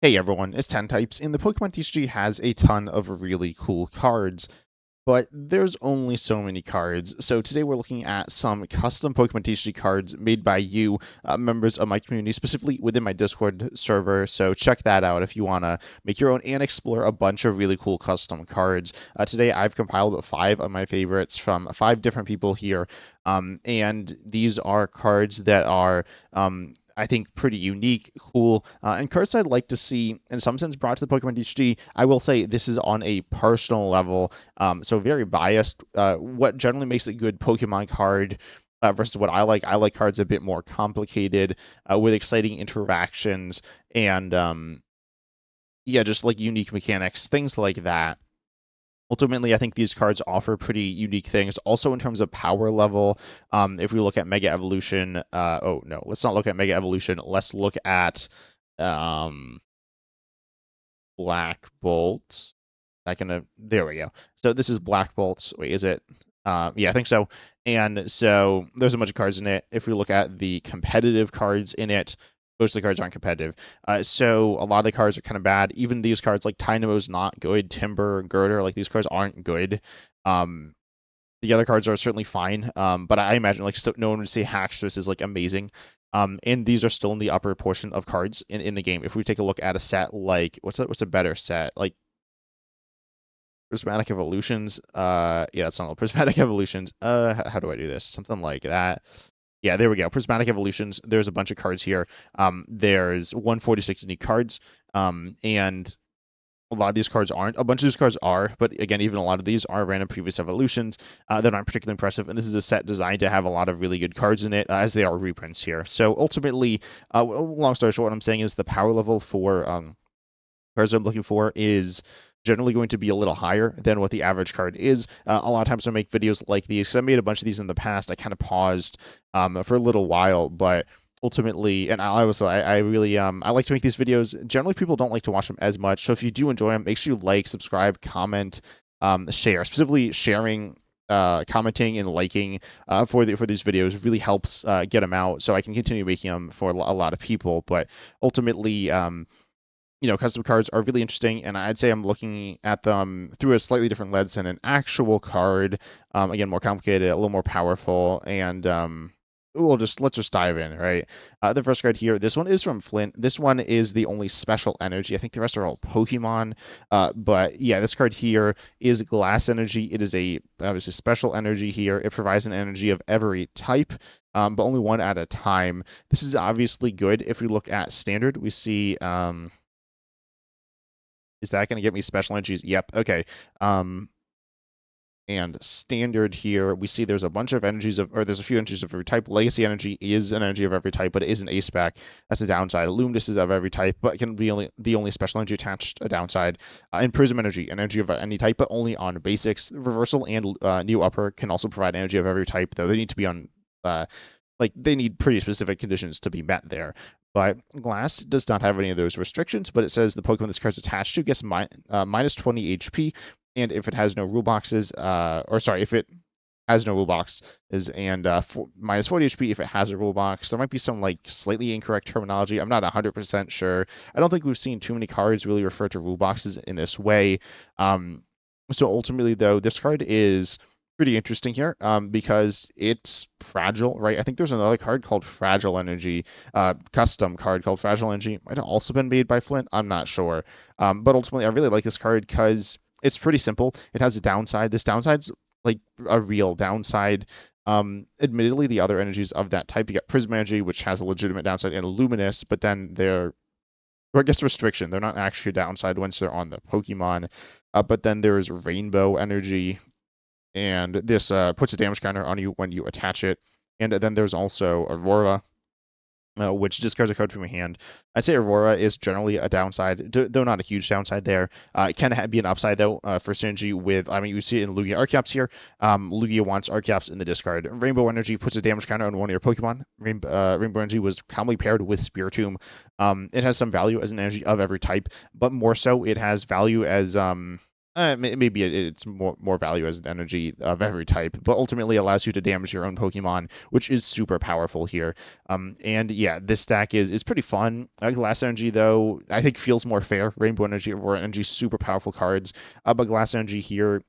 Hey everyone, it's 10 Types, and the Pokemon TCG has a ton of really cool cards, but there's only so many cards. So today we're looking at some custom Pokemon TCG cards made by you, members of my community, specifically within my Discord server. So check that out if you want to make your own and explore a bunch of really cool custom cards. Today I've compiled 5 of my favorites from 5 different people here, and these are cards that are I think pretty unique, cool, and cards I'd like to see in some sense brought to the Pokemon TCG. I will say this is on a personal level, so very biased. What generally makes a good Pokemon card versus what I like cards a bit more complicated, with exciting interactions and yeah, just like unique mechanics, things like that. Ultimately, I think these cards offer pretty unique things. Also, in terms of power level, if we look at Mega Evolution, oh no, let's not look at Mega Evolution. Let's look at um, Black Bolt. There we go. So this is Black Bolt. Wait, is it? Yeah, I think so. And so there's a bunch of cards in it. If we look at the competitive cards in it, most of the cards aren't competitive. So a lot of the cards are kind of bad. Even these cards like Tynamo's not good. Timber, Girder, like these cards aren't good. Um, the other cards are certainly fine. But I imagine like so no one would say Haxorus is like amazing. And these are still in the upper portion of cards in the game. If we take a look at a set like what's a better set? Like Prismatic Evolutions. Yeah, that's not Prismatic Evolutions. How do I do this? Something like that. Yeah, there we go. Prismatic Evolutions. There's a bunch of cards here. There's 146 unique cards. And a lot of these cards aren't. A bunch of these cards are, but again, even a lot of these are random previous evolutions that aren't particularly impressive. And this is a set designed to have a lot of really good cards in it, as they are reprints here. So ultimately, long story short, what I'm saying is the power level for cards I'm looking for is generally going to be a little higher than what the average card is. A lot of times I make videos like these because I made a bunch of these in the past. I kind of paused for a little while, but ultimately, and I really I like to make these videos. Generally, people don't like to watch them as much. So if you do enjoy them, make sure you like, subscribe, comment, share. Specifically, sharing. Commenting and liking for these videos really helps get them out, so I can continue making them for a lot of people. But ultimately, custom cards are really interesting, and I'd say I'm looking at them through a slightly different lens than an actual card. Again, more complicated, a little more powerful, and let's just dive in, right? The first card here, this one is from Flint. This one is the only special energy. I think the rest are all Pokemon. But yeah, this card here is Glass Energy. It is obviously special energy here. It provides an energy of every type. But only one at a time. This is obviously good. If we look at standard, we see is that going to get me special energies? Yep. Okay. And standard here, we see there's a bunch of energies there's a few energies of every type. Legacy energy is an energy of every type, but it is an ace spec. That's a downside. Luminous is of every type, but it can be the only special energy attached, a downside. And Prism energy, an energy of any type, but only on basics. Reversal and new upper can also provide energy of every type, though they need to be on they need pretty specific conditions to be met there. But Glass does not have any of those restrictions, but it says the Pokemon this card's attached to gets minus 20 HP, and if it has no rule boxes, if it has no rule boxes, and minus 40 HP if it has a rule box. There might be some like slightly incorrect terminology. I'm not 100% sure. I don't think we've seen too many cards really refer to rule boxes in this way. So ultimately, though, this card is pretty interesting here because it's fragile, right? I think there's another card called Fragile Energy, custom card called Fragile Energy. Might have also been made by Flint. I'm not sure. But ultimately, I really like this card because it's pretty simple. It has a downside. This downside's like a real downside. Admittedly, the other energies of that type, you got Prism Energy, which has a legitimate downside, and Luminous, but then or I guess restriction. They're not actually a downside once they're on the Pokemon. But then there's Rainbow Energy, and this puts a damage counter on you when you attach it. And then there's also Aurora, which discards a card from your hand. I'd say Aurora is generally a downside, though not a huge downside there. It can be an upside, though, for synergy with, you see it in Lugia Archeops here. Lugia wants Archeops in the discard. Rainbow Energy puts a damage counter on one of your Pokemon. Rainbow Energy was commonly paired with Spiritomb. It has some value as an energy of every type, but more so it has value as Maybe it's more value as an energy of every type, but ultimately allows you to damage your own Pokemon, which is super powerful here. And yeah, this stack is pretty fun. I like Glass Energy though. I think feels more fair. Rainbow Energy, Aurora Energy, super powerful cards. But Glass Energy here,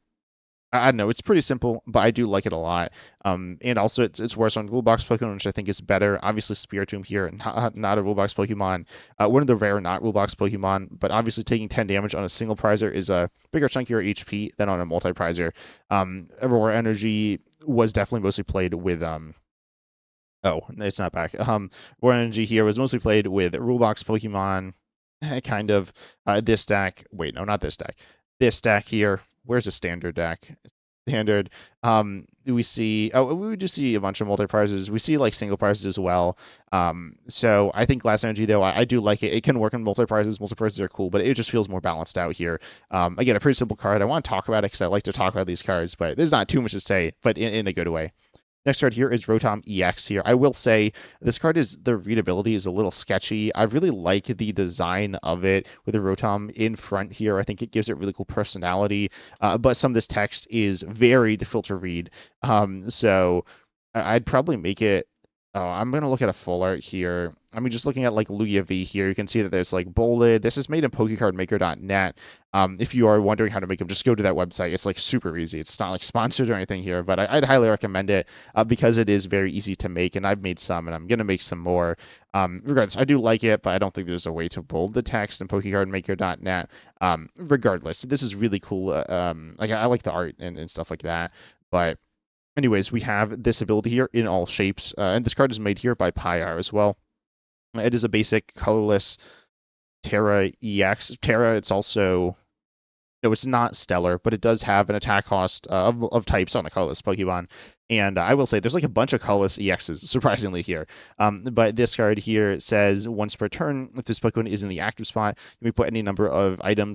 I don't know. It's pretty simple, but I do like it a lot. And also it's worse on rule box Pokemon, which I think is better. Obviously, Spiritomb here, not a rule box Pokemon. One of the rare not rule box Pokemon, but obviously taking 10 damage on a single prizer is a bigger chunkier HP than on a multi prizer. Aurora Energy was definitely mostly played with Oh, it's not back. Aurora Energy here was mostly played with rule box Pokemon, kind of. This deck. Wait, no, not this deck. This deck here. Where's a standard deck? Standard. We see. Oh, we do see a bunch of multi prizes. We see like single prizes as well. So I think Glass Energy though, I do like it. It can work on multi prizes. Multi prizes are cool, but it just feels more balanced out here. Again, a pretty simple card. I want to talk about it because I like to talk about these cards, but there's not too much to say, but in a good way. Next card here is Rotom EX here. I will say this card is the readability is a little sketchy. I really like the design of it with the Rotom in front here. I think it gives it really cool personality. But some of this text is very difficult to read. So I'd probably make it. Oh, I'm gonna look at a full art here. I mean, just looking at like Lugia V here, you can see that there's like bolded. This is made in PokeCardMaker.net. If you are wondering how to make them, just go to that website. It's like super easy. It's not like sponsored or anything here, but I'd highly recommend it because it is very easy to make, and I've made some, and I'm gonna make some more. Regardless, I do like it, but I don't think there's a way to bold the text in PokeCardMaker.net. Regardless, this is really cool. Like I like the art and stuff like that, but. Anyways, we have this ability here in all shapes, and this card is made here by Pyar as well. It is a basic colorless Terra EX. Terra, it's also no, it's not stellar, but it does have an attack cost of types on a colorless Pokemon. And I will say there's like a bunch of colorless EXs, surprisingly, here. But this card here says once per turn, if this Pokemon is in the active spot, you may put any number of item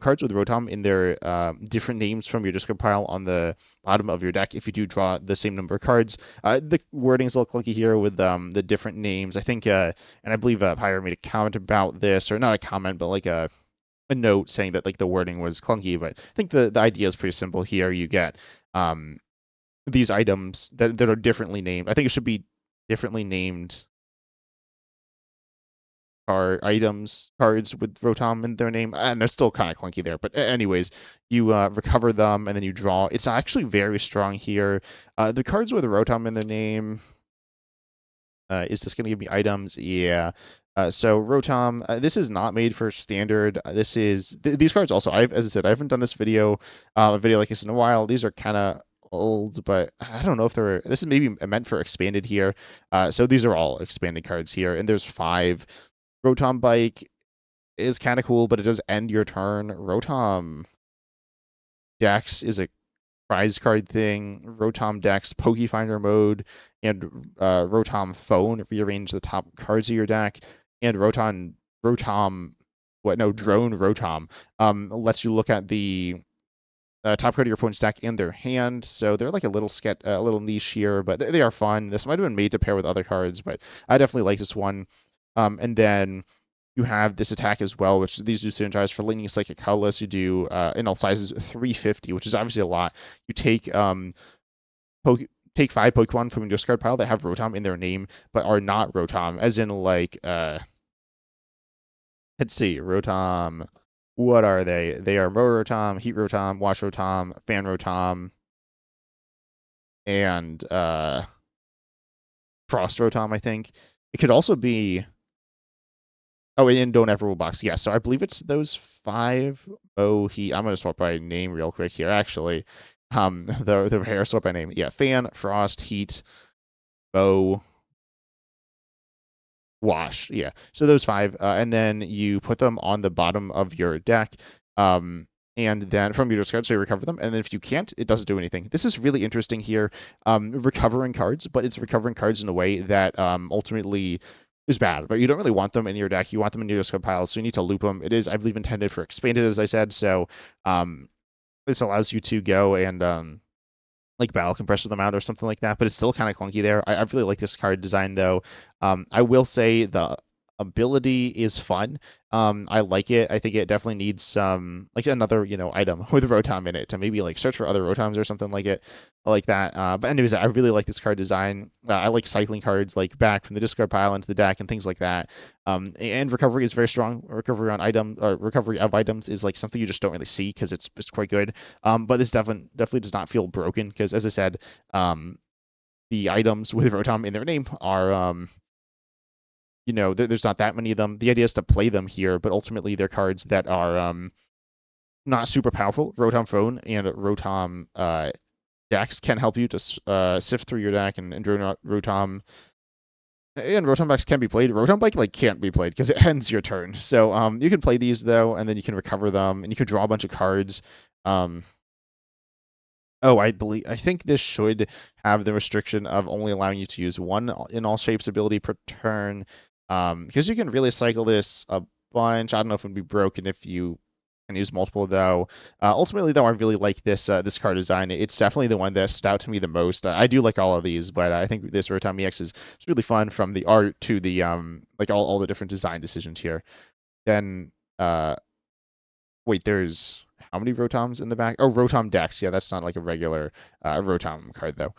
cards with Rotom in their different names from your discard pile on the bottom of your deck. If you do draw the same number of cards, the wording's a little clunky here with the different names. I think, and I believe Pyre made a comment about this, or not a comment, but like a note saying that like the wording was clunky, but I think the idea is pretty simple here. You get these items that are differently named. I think it should be differently named cards with Rotom in their name, and they're still kind of clunky there. But anyways, you recover them and then you draw. It's actually very strong here. The cards with Rotom in their name. Is this going to give me items? Yeah. So Rotom, this is not made for standard. This is these cards also. As I said, I haven't done this a video like this in a while. These are kind of old, but I don't know if they're. This is maybe meant for expanded here. So these are all expanded cards here, and there's 5. Rotom Bike is kind of cool, but it does end your turn. Rotom Dex is a prize card thing, Rotom Dex, Pokefinder mode, and Rotom Phone. Rearrange the top cards of your deck, and Drone Rotom lets you look at the top card of your opponent's deck in their hand. So they're like a little niche here, but they are fun. This might have been made to pair with other cards, but I definitely like this one. And then you have this attack as well, which these do synergize for Lightning Psychic Colorless. You do in all sizes 350, which is obviously a lot. You take take 5 Pokemon from your discard pile that have Rotom in their name but are not Rotom, as in like let's see, Rotom. What are they? They are Mo Rotom, Heat Rotom, Wash Rotom, Fan Rotom, and Frost Rotom, I think. It could also be. Oh, and don't ever rule box. Yeah, so I believe it's those 5. Oh, I'm gonna sort by name real quick here. Actually, the hair sort by name. Yeah, Fan, Frost, Heat, Bow, Wash. Yeah, so those 5, and then you put them on the bottom of your deck. And then from your discard, so you recover them. And then if you can't, it doesn't do anything. This is really interesting here, recovering cards, but it's recovering cards in a way that ultimately is bad. But you don't really want them in your deck. You want them in your discard pile, so you need to loop them. It is, I believe, intended for expanded, as I said. So this allows you to go and like battle compressor them out or something like that. But it's still kind of clunky there. I really like this card design though. I will say the ability is fun. I like it. I think it definitely needs some like another, item with Rotom in it to maybe like search for other Rotoms or something like that. But anyways, I really like this card design. I like cycling cards like back from the discard pile into the deck and things like that. And recovery is very strong. Recovery on item, recovery of items is like something you just don't really see because it's quite good. But this definitely does not feel broken because, as I said, the items with Rotom in their name are there's not that many of them. The idea is to play them here, but ultimately they're cards that are not super powerful. Rotom Phone and Rotom decks can help you to sift through your deck and Rotom. And Rotom decks can be played. Rotom Bike like can't be played because it ends your turn. So you can play these though, and then you can recover them, and you can draw a bunch of cards. Um, Oh, I think this should have the restriction of only allowing you to use one in all shapes ability per turn. Because you can really cycle this a bunch. I don't know if it would be broken if you can use multiple though. Ultimately though, I really like this card design. It's definitely the one that stood out to me the most. I do like all of these, but I think this Rotom EX is really fun from the art to the like all the different design decisions here. Then wait, there's how many Rotoms in the back? Oh, Rotom Dex. Yeah, that's not like a regular Rotom card though.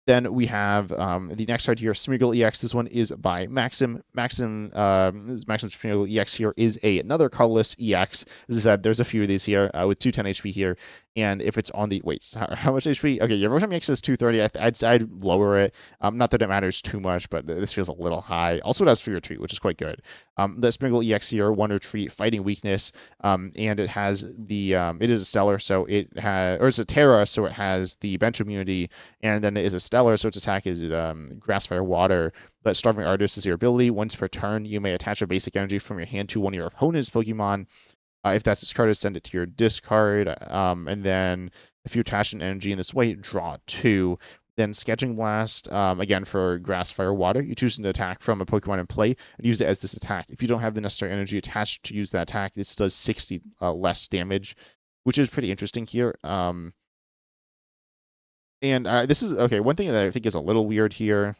Then we have the next card here, Smeargle EX. This one is by Maxim. Maxim Smeargle EX here is another colorless EX. As I said, there's a few of these here with 210 HP here. And if it's on the, wait, how much HP? Okay, your Rotom EX is 230. I'd lower it. Not that it matters too much, but this feels a little high. Also, it has Free Retreat, which is quite good. The Smeargle EX here, 1 Retreat, Fighting Weakness. And it has it is a Stellar, so it has, or it's a Terra, so it has the Bench Immunity, and then it is a Stellar, so its attack is Grass, Fire, Water. But Starving Artist is your ability. Once per turn, you may attach a basic energy from your hand to one of your opponent's Pokemon. If that's discarded, send it to your discard. And then if you attach an energy in this way, draw 2. Then Sketching Blast, again for Grass, Fire, Water. You choose an attack from a Pokemon in play and use it as this attack. If you don't have the necessary energy attached to use that attack, this does 60 less damage, which is pretty interesting here. And this is okay. One thing that I think is a little weird here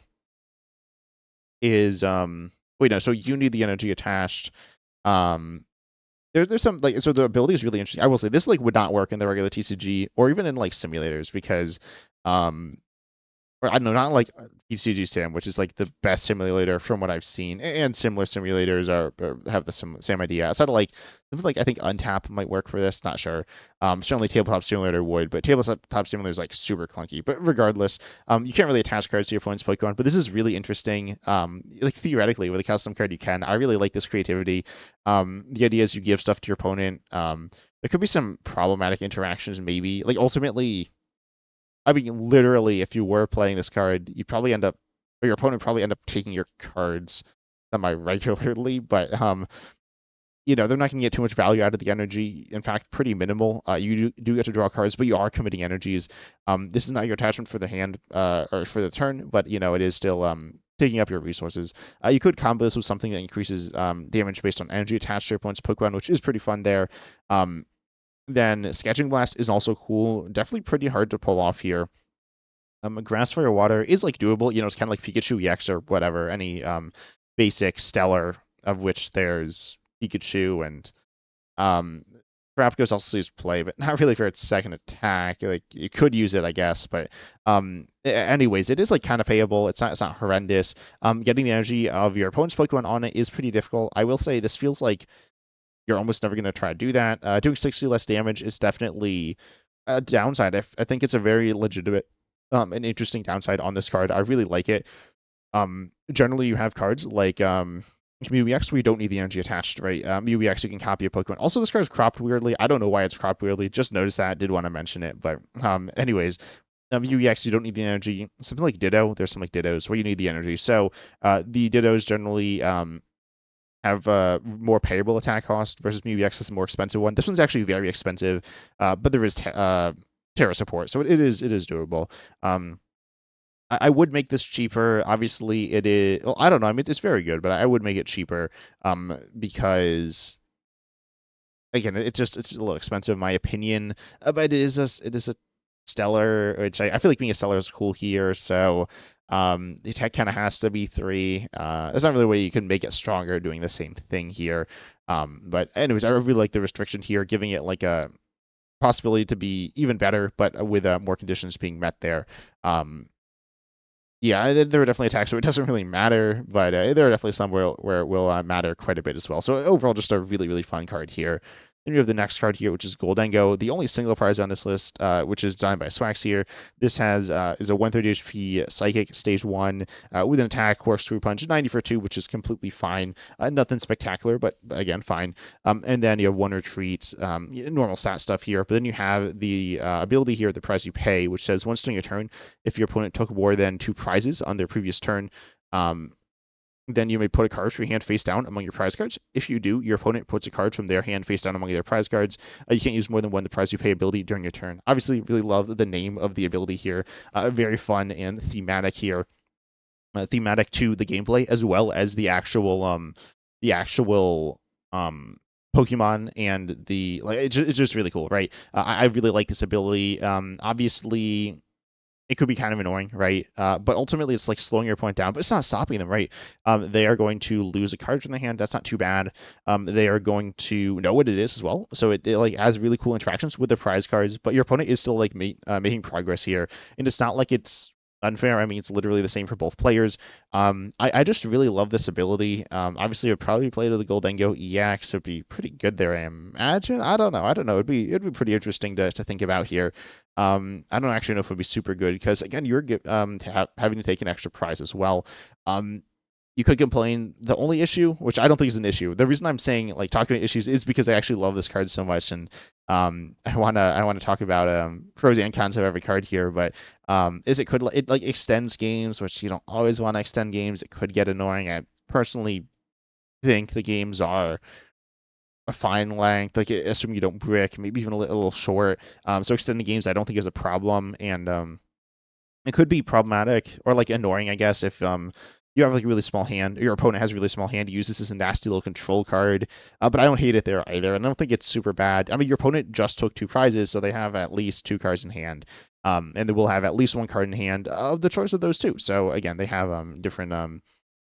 is wait, no, so you need the energy attached. Um, there's some like, so the ability is really interesting. I will say this like would not work in the regular TCG or even in like simulators because um or I don't know, not like TCG Sim, which is like the best simulator from what I've seen, and similar simulators have the same idea. Outside of like something like I think Untap might work for this, not sure. Certainly Tabletop Simulator would, but Tabletop Simulator is like super clunky. But regardless, you can't really attach cards to your opponent's Pokemon. But this is really interesting. Like theoretically, with a custom card, you can. I really like this creativity. The idea is you give stuff to your opponent. There could be some problematic interactions, maybe. Like ultimately, I mean, literally, if you were playing this card, you probably end up, or your opponent probably end up taking your cards semi regularly. But they're not going to get too much value out of the energy. In fact, pretty minimal. You do get to draw cards, but you are committing energies. This is not your attachment for the hand or for the turn, but it is still taking up your resources. You could combo this with something that increases damage based on energy attached to your opponent's Pokemon, which is pretty fun there. Then Sketching Blast is also cool. Definitely pretty hard to pull off here. Grass, Fire, Water is like doable. It's kind of like Pikachu EX or whatever. Any basic Stellar of which there's Pikachu and Frapco's also used play, but not really for its second attack. Like you could use it, I guess, but anyways, it is like kind of payable. It's not horrendous. Getting the energy of your opponent's Pokemon on it is pretty difficult. I will say this feels like you're almost never going to try to do that. Doing 60 less damage is definitely a downside. I think it's a very legitimate and interesting downside on this card. I really like it. Generally, you have cards like Mew EX where you don't need the energy attached, right? Mew EX, you can copy a Pokemon. Also, this card is cropped weirdly. I don't know why it's cropped weirdly. Just noticed that. Did want to mention it. But anyways, Mew EX, you don't need the energy. Something like Ditto, there's some like Dittos where you need the energy. So the Dittos generally have more payable attack cost versus Mew EX is a more expensive one. This one's actually very expensive, but there is Terra support, so it is doable. I would make this cheaper. Obviously, it is. Well, I don't know. I mean, it's very good, but I would make it cheaper because again, it's a little expensive in my opinion. But it is a stellar, which I feel like being a stellar is cool here. So The attack kind of has to be 3. There's not really a way you can make it stronger doing the same thing here. But anyways, I really like the restriction here, giving it like a possibility to be even better, but with more conditions being met there. Yeah, there are definitely attacks where it doesn't really matter, but there are definitely some where it will matter quite a bit as well. So overall, just a really, really fun card here. Then we have the next card here, which is Goldengo, the only single prize on this list, which is designed by Swax here. This is a 130 HP Psychic Stage 1 with an attack, Corkscrew Punch, 90 for 2, which is completely fine. Nothing spectacular, but again, fine. And then you have 1 retreat, normal stat stuff here. But then you have the ability here, the prize you pay, which says once during your turn, if your opponent took more than 2 prizes on their previous turn, then you may put a card from your hand face down among your prize cards. If you do, your opponent puts a card from their hand face down among their prize cards. You can't use more than 1 the prize you pay ability during your turn. Obviously, really love the name of the ability here. Very fun and thematic here. Thematic to the gameplay as well as the actual Pokemon and the like. It's just really cool, right? I really like this ability. Obviously, it could be kind of annoying, right? But ultimately, it's like slowing your opponent down, but it's not stopping them, right? They are going to lose a card from the hand. That's not too bad. They are going to know what it is as well. So it like has really cool interactions with the prize cards, but your opponent is still like making progress here, and it's not like it's unfair. I mean, it's literally the same for both players. I just really love this ability. Obviously, I'd probably play to the Goldengo EX. It'd be pretty good there, I imagine. I don't know. It'd be pretty interesting to think about here. I don't actually know if it would be super good because again, you're having to take an extra prize as well. You could complain. The only issue, which I don't think is an issue, the reason I'm saying like talking about issues is because I actually love this card so much, and I wanna talk about pros and cons of every card here. But is it like extends games, which you don't always want to extend games. It could get annoying. I personally think the games are a fine length, like assuming you don't brick, maybe even a little short. So extending games I don't think is a problem, and it could be problematic or like annoying, I guess, if you have like a really small hand, or your opponent has a really small hand. You use this as a nasty little control card, but I don't hate it there either, and I don't think it's super bad. I mean, your opponent just took 2 prizes, so they have at least 2 cards in hand, and they will have at least 1 card in hand of the choice of those 2. So again, they have different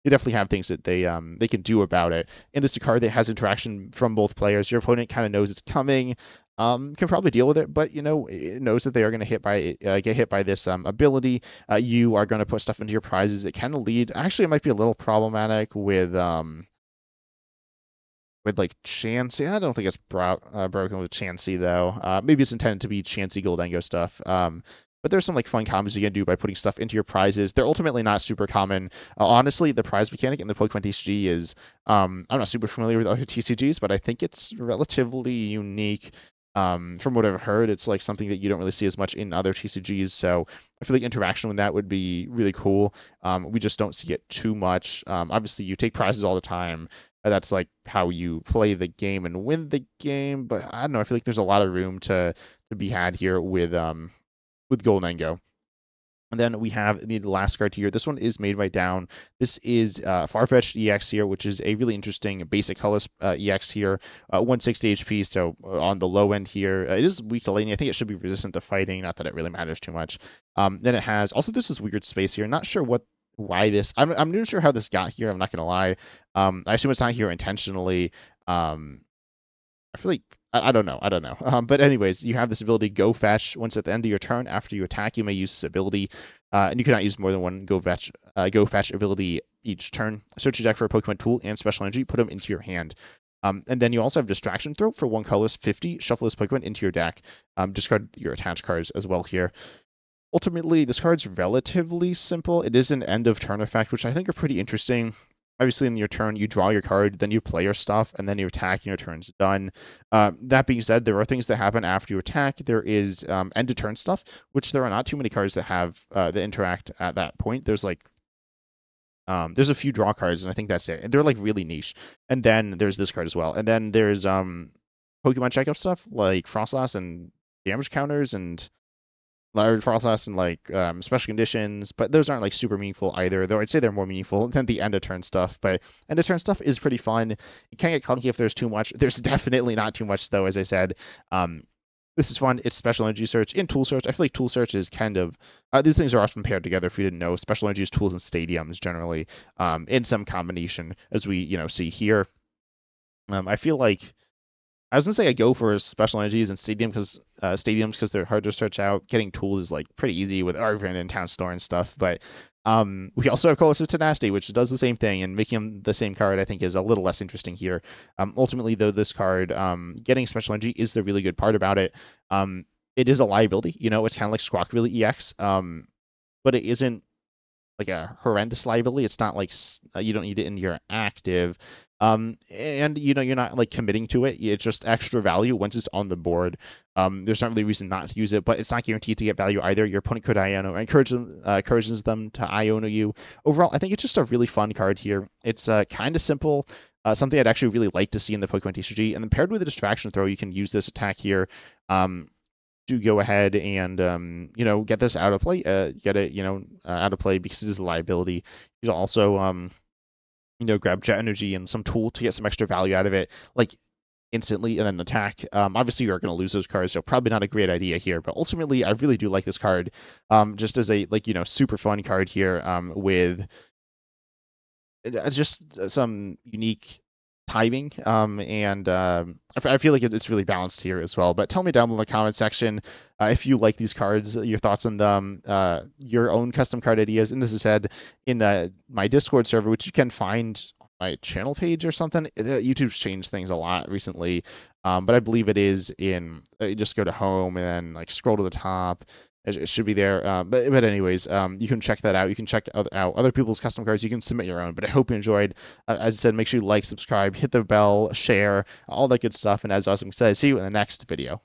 they definitely have things that they can do about it. And it's a card that has interaction from both players. Your opponent kind of knows it's coming, can probably deal with it, but you know it knows that they are going to get hit by this ability. You are going to put stuff into your prizes. It can lead. Actually, it might be a little problematic with like Chansey. I don't think it's broken with Chansey though. Maybe it's intended to be Chansey Goldengo stuff. But there's some like fun combos you can do by putting stuff into your prizes. They're ultimately not super common. Honestly, the prize mechanic in the Pokemon TCG is I'm not super familiar with other TCGs, but I think it's relatively unique. From what I've heard, it's like something that you don't really see as much in other TCGs. So I feel like interaction with that would be really cool. We just don't see it too much. Obviously, you take prizes all the time. That's like how you play the game and win the game. But I don't know. I feel like there's a lot of room to be had here with Goldengo. And then we have the last card here. This one is made by Down. This is Farfetch'd EX here, which is a really interesting basic colorless EX here. 160 HP, so on the low end here. It is weak to lightning. I think it should be resistant to fighting. Not that it really matters too much. Then it has also there's this weird space here. Not sure why this. I'm not sure how this got here. I'm not gonna lie. I assume it's not here intentionally. I feel like I don't know. I don't know. But anyways, you have this ability Go Fetch. Once at the end of your turn, after you attack, you may use this ability, and you cannot use more than 1 Go Fetch ability each turn. Search your deck for a Pokemon tool and special energy. Put them into your hand. And then you also have Distraction Throw for 1 colorless 50. Shuffle this Pokemon into your deck. Discard your attached cards as well here. Ultimately, this card's relatively simple. It is an end of turn effect, which I think are pretty interesting. Obviously, in your turn, you draw your card, then you play your stuff, and then you attack, and your turn's done. That being said, there are things that happen after you attack. There is end of turn stuff, which there are not too many cards that have that interact at that point. There's like there's a few draw cards, and I think that's it. And they're like really niche. And then there's this card as well. And then there's Pokemon checkup stuff like Frostlass and damage counters and large Frostlass and like special conditions, but those aren't like super meaningful either, though I'd say they're more meaningful than the end of turn stuff. But end of turn stuff is pretty fun. It can get clunky if there's too much. There's definitely not too much though, as I said. This is fun. It's special energy search and tool search. I feel like tool search is kind of these things are often paired together. If you didn't know, special energies, tools, and stadiums generally in some combination, as we see here. I feel like I was gonna say I go for special energies and stadiums because they're hard to search out. Getting tools is like pretty easy with Arvin and Town Store and stuff. But we also have Colossus Tenacity, which does the same thing, and making him the same card I think is a little less interesting here. Ultimately, though, this card getting special energy is the really good part about it. It is a liability. It's kind of like Squawk Really EX, but it isn't like a horrendous liability. It's not like you don't need it in your active. And you're not like committing to it. It's just extra value once it's on the board. There's not really a reason not to use it, but it's not guaranteed to get value either. Your opponent could Iono, encourages them to Iono you. Overall, I think it's just a really fun card here. It's kind of simple. Something I'd actually really like to see in the Pokemon TCG, and then paired with a distraction throw, you can use this attack here. To go ahead and get this out of play, get it out of play because it is a liability. You can also grab Jet Energy and some tool to get some extra value out of it, like instantly, and then attack. Obviously, you're going to lose those cards, so probably not a great idea here. But ultimately, I really do like this card, just as a super fun card here, with just some unique timing, and I feel like it's really balanced here as well. But tell me down in the comment section if you like these cards, your thoughts on them, your own custom card ideas. And as I said, in my Discord server, which you can find on my channel page or something, YouTube's changed things a lot recently, but I believe it is in. You just go to home and then like scroll to the top. It should be there. But anyways, you can check that out. You can check out other people's custom cards. You can submit your own. But I hope you enjoyed. As I said, make sure you like, subscribe, hit the bell, share, all that good stuff. And as Awesome said, see you in the next video.